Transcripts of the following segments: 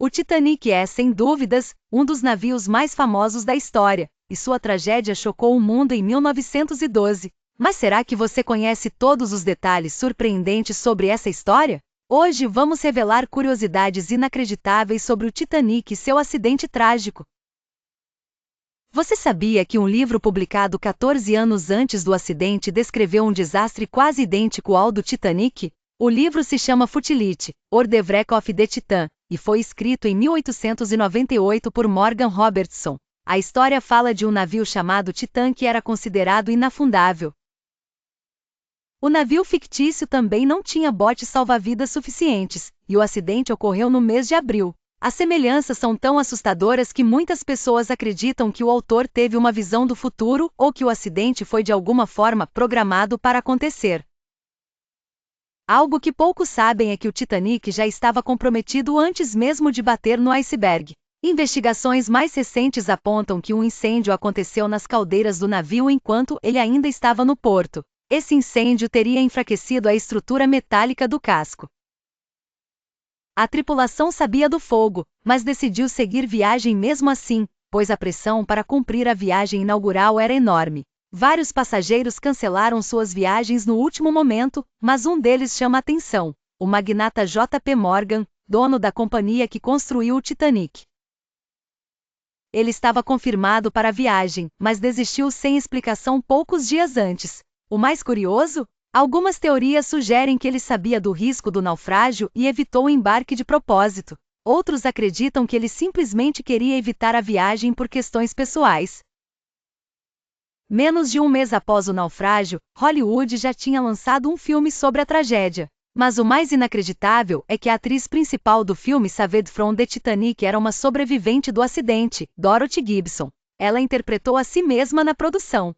O Titanic é, sem dúvidas, um dos navios mais famosos da história, e sua tragédia chocou o mundo em 1912. Mas será que você conhece todos os detalhes surpreendentes sobre essa história? Hoje vamos revelar curiosidades inacreditáveis sobre o Titanic e seu acidente trágico. Você sabia que um livro publicado 14 anos antes do acidente descreveu um desastre quase idêntico ao do Titanic? O livro se chama Futility, or the Wreck of the Titan, e foi escrito em 1898 por Morgan Robertson. A história fala de um navio chamado Titan que era considerado inafundável. O navio fictício também não tinha botes salva-vidas suficientes, e o acidente ocorreu no mês de abril. As semelhanças são tão assustadoras que muitas pessoas acreditam que o autor teve uma visão do futuro ou que o acidente foi de alguma forma programado para acontecer. Algo que poucos sabem é que o Titanic já estava comprometido antes mesmo de bater no iceberg. Investigações mais recentes apontam que um incêndio aconteceu nas caldeiras do navio enquanto ele ainda estava no porto. Esse incêndio teria enfraquecido a estrutura metálica do casco. A tripulação sabia do fogo, mas decidiu seguir viagem mesmo assim, pois a pressão para cumprir a viagem inaugural era enorme. Vários passageiros cancelaram suas viagens no último momento, mas um deles chama atenção: o magnata J.P. Morgan, dono da companhia que construiu o Titanic. Ele estava confirmado para a viagem, mas desistiu sem explicação poucos dias antes. O mais curioso? Algumas teorias sugerem que ele sabia do risco do naufrágio e evitou o embarque de propósito. Outros acreditam que ele simplesmente queria evitar a viagem por questões pessoais. Menos de um mês após o naufrágio, Hollywood já tinha lançado um filme sobre a tragédia. Mas o mais inacreditável é que a atriz principal do filme Saved from the Titanic era uma sobrevivente do acidente, Dorothy Gibson. Ela interpretou a si mesma na produção.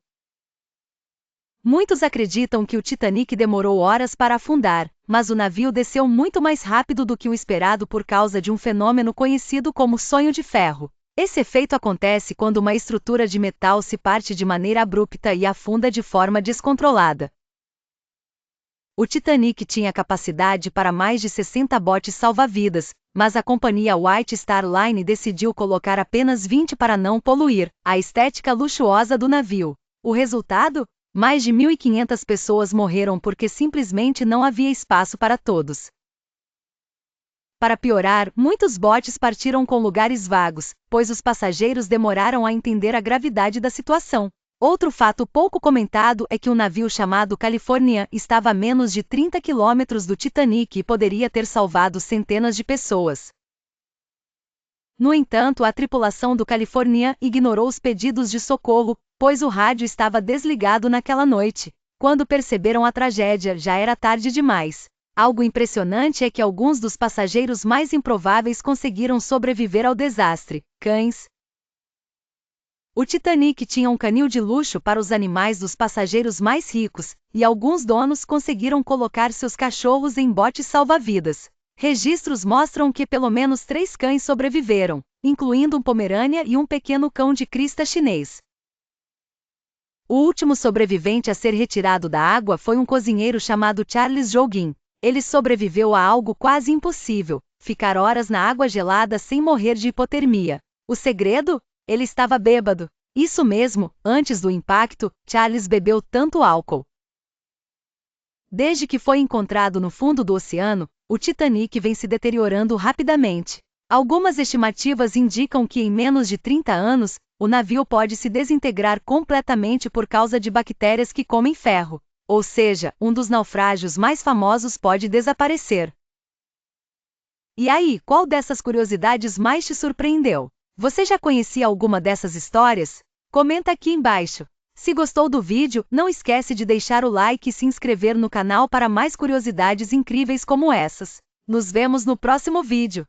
Muitos acreditam que o Titanic demorou horas para afundar, mas o navio desceu muito mais rápido do que o esperado por causa de um fenômeno conhecido como sonho de ferro. Esse efeito acontece quando uma estrutura de metal se parte de maneira abrupta e afunda de forma descontrolada. O Titanic tinha capacidade para mais de 60 botes salva-vidas, mas a companhia White Star Line decidiu colocar apenas 20 para não poluir a estética luxuosa do navio. O resultado? Mais de 1.500 pessoas morreram porque simplesmente não havia espaço para todos. Para piorar, muitos botes partiram com lugares vagos, pois os passageiros demoraram a entender a gravidade da situação. Outro fato pouco comentado é que um navio chamado California estava a menos de 30 quilômetros do Titanic e poderia ter salvado centenas de pessoas. No entanto, a tripulação do California ignorou os pedidos de socorro, pois o rádio estava desligado naquela noite. Quando perceberam a tragédia, já era tarde demais. Algo impressionante é que alguns dos passageiros mais improváveis conseguiram sobreviver ao desastre: cães. O Titanic tinha um canil de luxo para os animais dos passageiros mais ricos, e alguns donos conseguiram colocar seus cachorros em botes salva-vidas. Registros mostram que pelo menos 3 cães sobreviveram, incluindo um Pomerânia e um pequeno cão de crista chinês. O último sobrevivente a ser retirado da água foi um cozinheiro chamado Charles Joughin. Ele sobreviveu a algo quase impossível: ficar horas na água gelada sem morrer de hipotermia. O segredo? Ele estava bêbado. Isso mesmo, antes do impacto, Charles bebeu tanto álcool. Desde que foi encontrado no fundo do oceano, o Titanic vem se deteriorando rapidamente. Algumas estimativas indicam que em menos de 30 anos, o navio pode se desintegrar completamente por causa de bactérias que comem ferro. Ou seja, um dos naufrágios mais famosos pode desaparecer. E aí, qual dessas curiosidades mais te surpreendeu? Você já conhecia alguma dessas histórias? Comenta aqui embaixo. Se gostou do vídeo, não esquece de deixar o like e se inscrever no canal para mais curiosidades incríveis como essas. Nos vemos no próximo vídeo.